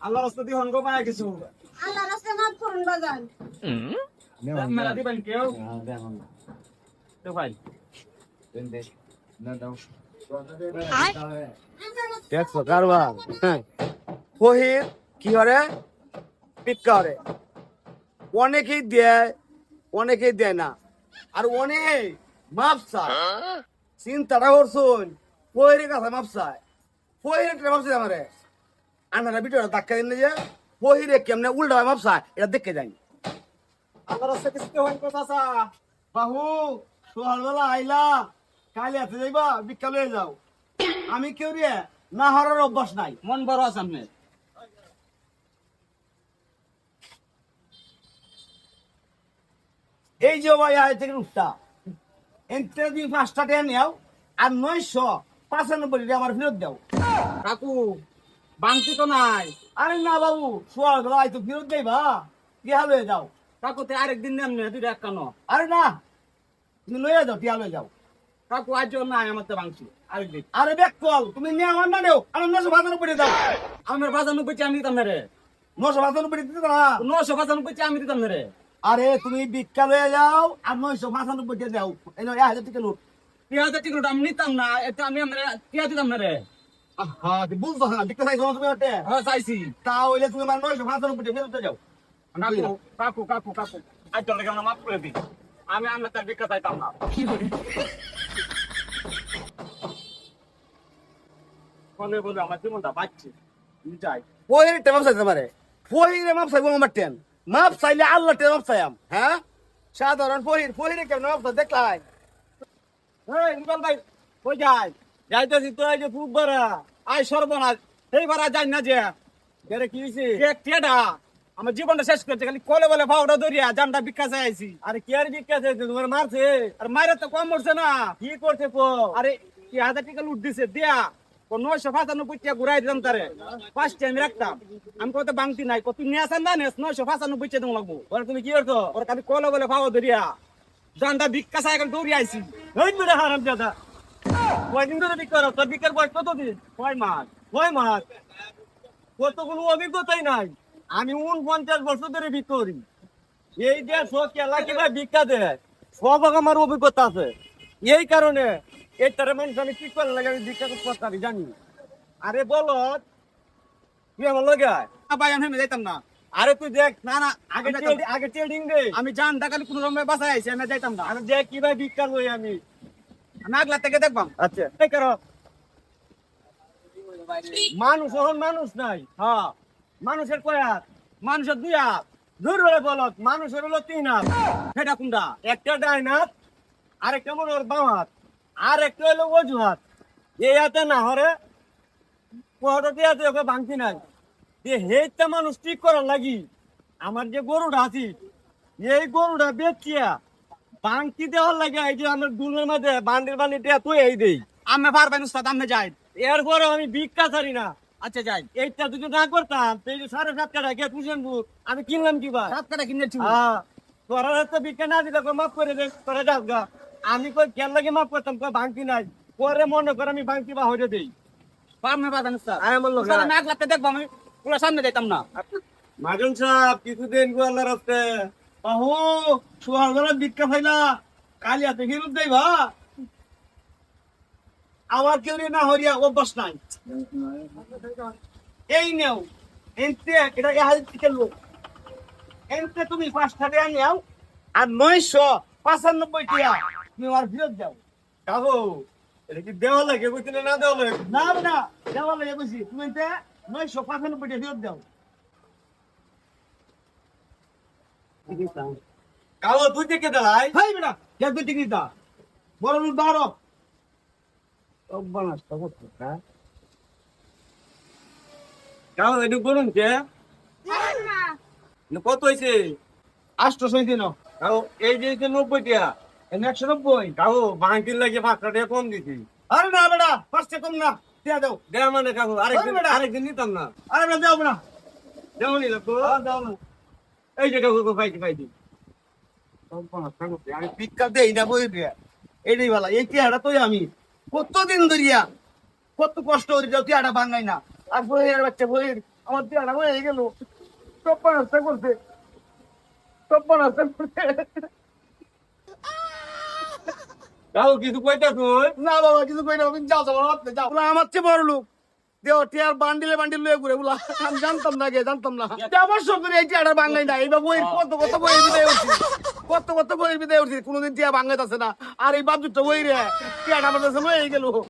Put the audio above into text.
আল্লাহ রাস্তা দিয়ে হনগো পায় কিছু আল্লাহ রাস্তা মাফ করুন বাজান। মেলা দিবেন কেউ তো ভাই দেখছো কারবার ফহির কি করে ভিক্ষা করে, অনেকেই দেয় অনেকেই দেয় না, আর অনেক মাপ চায়। চিন্তাটা করছুন ফহিরের কাছে মাপ চায়, ফহিরের মাপ চায় আমারে আনারা ভিতরে ধাক্কা দিন যে ফহিরে কেমনে উল্টা মাপ চায় এটা দেখে যাই। আল্লাহ রাস্তা কিছু কেউ কথা চা বাহু সকালবেলা আইলা কালি হাতে যাইবা ভিক্ষা লয়ে যাও। আমি কেউ রে না হারার অভ্যাস নাই, মন বড় আছে আপনার। এই যে ভাই আয় থেকে উঠতা এনতে তুমি 5টা টাকা নেও আর 995 আমার ফেরত দাও। কাকু বাংতি তো নাই। আরে না বাবু সকালবেলা আই তো ফেরত দেবা টিয়া লয়ে যাও। কাকু তে আরেকদিন নেন না দুইটা এক কানো। আরে না তুমি লয়ে যাও টিয়া লয়ে যাও। কাকু আজ নাই আমার তো বাংছি আরেকদিন। আরে বেক কল তুমি নিয়ে আমার না দেও আর 995 দাও। আমার 95 আমি দিতাম না রে। 995 দিতে না। 995 আমি দিতাম না রে। আরে তুমি ভিক্ষা লয়ে যাও আর 995 টাকা দাও। এই 1000 টাকা নোট। 3000 টিকিট আমি নিতাম না, এটা আমি আমরা টিয়া দিতাম না রে। হ্যাঁ বুঝছো না ভিক্ষা চাইছো তুমি ওতে হ্যাঁ চাইছি। তাহলে তুমি আমার 995 টাকা ফেরত যাও। কাকু কাকু কাকু কাকু আজ চলে গেলাম মাফ করে দিই। আমি আমরা তার ভিক্ষা চাইতাম না। বলে বলে আমার জীবনটা বাঁচছে যাই। ফহির টেমাপ চাইতে পারে, ফহিরে মাপ চাইবো আমার টেন মাপ চাইলে আল্লাহ টেন মাপ চাইম। হ্যাঁ সাধারণ ফহিরে কেমন মাপ চাই দেখলাই। এই ইকবাল ভাই কই যাই? যাইতেছি তো এই যে খুব বড় আই সর্বনাশ এই বারা যাই না যে কেরে কি হইছে? এক টেডা আমার জীবনটা শেষ করছে খালি কলে বলে ভাওটা ধরিয়া জানটা ভিক্ষা চাইছি। আরে কি আর ভিক্ষা চাইছে তোমার মারছে? আর মায়ের তো কম মরছে না। কি করছে কো? আরে 3000 টাকা লুট দিছে দিয়া 995 টাকা ঘুরাই দিলাম তারে 5টা আমি রাখতাম। আমি কত বাংতি নাই কত নিয়ে আসেন না 995 টাকা দেবো লাগবো। ওরা তুমি কি করছো? ওর খালি কলে বলে ভাও ধরিয়া জানটা ভিক্ষা চাই এখন দৌড়ি আইছি। ওই মেরে হারাম দাদা কয়দিন ধরে ভিক্ষা করো? তোর ভিক্ষার বয়স কতদিন? 6 মাস। 6 মাস। তোর তো কোনো অভিজ্ঞতাই নাই। আমি 49 বছর ধরে ভিক্ষা করি। এই যে সব কেলা কিনা ভিক্ষা দেয় সব আমার অভিজ্ঞতা আছে। এই কারণে এই তারা মানুষ আমি কি করে লাগে আমি ভিক্ষা করতে পারি জানি। আরে বলো তুই আমার লগে আয়। ভাই আমি যাইতাম না। আরে তুই দেখ না না আগে ট্রেডিং দে। আমি জানটা খালি কোনো রকমে বাসায় আইছি আমি যাইতাম না। আমি দেখ কিভাবে ভিক্ষা লই আমি। আমি আগলা থেকে দেখবাম। আচ্ছা এই করো মানুষ এখন মানুষ নাই। হ্যাঁ মানুষের কয় হাত? মানুষের 2 হাত। দূর বলে বলত মানুষের হলো 3 হাত। সেটা কোনটা? একটা ডাইন হাত আরেকটা মনে ওর বাম হাত আর একটা হলো অজু হাত। এই হাতে না হরে কোয়াটা দিয়ে হাতে ওকে ভাঙতি নাই। হেইটা মানুষ ঠিক করার লাগি আমার যে গরুটা আছি এই গরুটা বেচিয়া ভাঙতি দেওয়ার লাগে এই যে আমার দুলের মধ্যে বান্ডির বান্ডি দেয়া তুই এই দেই। আমি পারবেন উস্তাদ আমি যাই। এরপরে আমি ভিক্ষা ছাড়ি না। আচ্ছা যাই। এইটা যদি না করতাম তো এই যে 7.5 টাকা গিয়ে তুষেনপুর আমি কিনলাম কি বা? 7 টাকা কিনেছি। হ্যাঁ তোরা তো ভিক্ষা না দিলে মাফ করে দে তোরা যাস গা। আমি কই কেন লাগে মাফ করতাম কই ভাঙতি নাই পরে মনে করে আমি ভাঙতি বা হইতে দেই। পারবেন উস্তাদ। আয় আমার লোক উস্তাদ আমি আগলা থেকে দেখবাম আমি পুরো সামনে যাইতাম না। মাজন সাহেব কিছুদিন গো আল্লাহর রাস্তে বাহু সুহাগরা ভিক্ষা খাইলা কালি হাতে ফেরত দেই ভা আমার কেউ না হরিয়া অভ্যাস নাই। এই নেও এনতে এটা 1000 টাকা লোক এনতে তুমি 5 টাকা নেও আর 995 টাকা তুমি আর ফেরত দাও। কাবো এটা কি দেওয়া লাগে কইতে না দেওয়া লাগে? না না দেওয়া লাগে কইছি তুমি এনতে 995 টাকা ফেরত দাও। কালো তুই থেকে দাঁড়াই হাই বেটা কে তুই টিকিট দা বড় লোক দাঁড়ো অবনাস তো করতে হ্যাঁ কালো এডু বলুন কে না কত হইছে 800 দিন কালো এই যে 90 টাকা এ 190 কালো বাঙ্কির লাগে 5 টাকা কম দিছি। আরে না বেটা 5 টাকা কম না দিয়া দাও দেয়া মানে কালো আরেকদিন নিতাম না। আরে না দাও না দাও নি লাগো দাও না এই যে কালো পাইছি আমি ভিক্ষা দেই না বই দিয়া এটাই বলা এই চেহারা তো আমি কতদিন ধরিয়া কত কষ্ট হয়ে যাও টিয়াটা ভাঙাই না আর বইয়ের বাচ্চা বইয়ের আমার টিয়াটা হয়ে গেল সব নষ্ট করছে সব নষ্ট করছে তাও কিছু কইতা তুই না বাবা কিছু কই না যাও যাও রাতে যাও বলা আমার চেয়ে বড় লোক দেও টিয়ার বান্ডিলে বান্ডিল লয়ে ঘুরে বলা আমি জানতাম না গে জানতাম না আমার সব করে এই টিয়াটা ভাঙাই না এইবার বইয়ের কত বইয়ের বিদায় উঠছি কত বইয়ের বিদায় উঠছি কোনোদিন টিয়া ভাঙাইতেছে না আর এই বাবুটা বই রে টিয়াটা আমার কাছে লয়ে গেল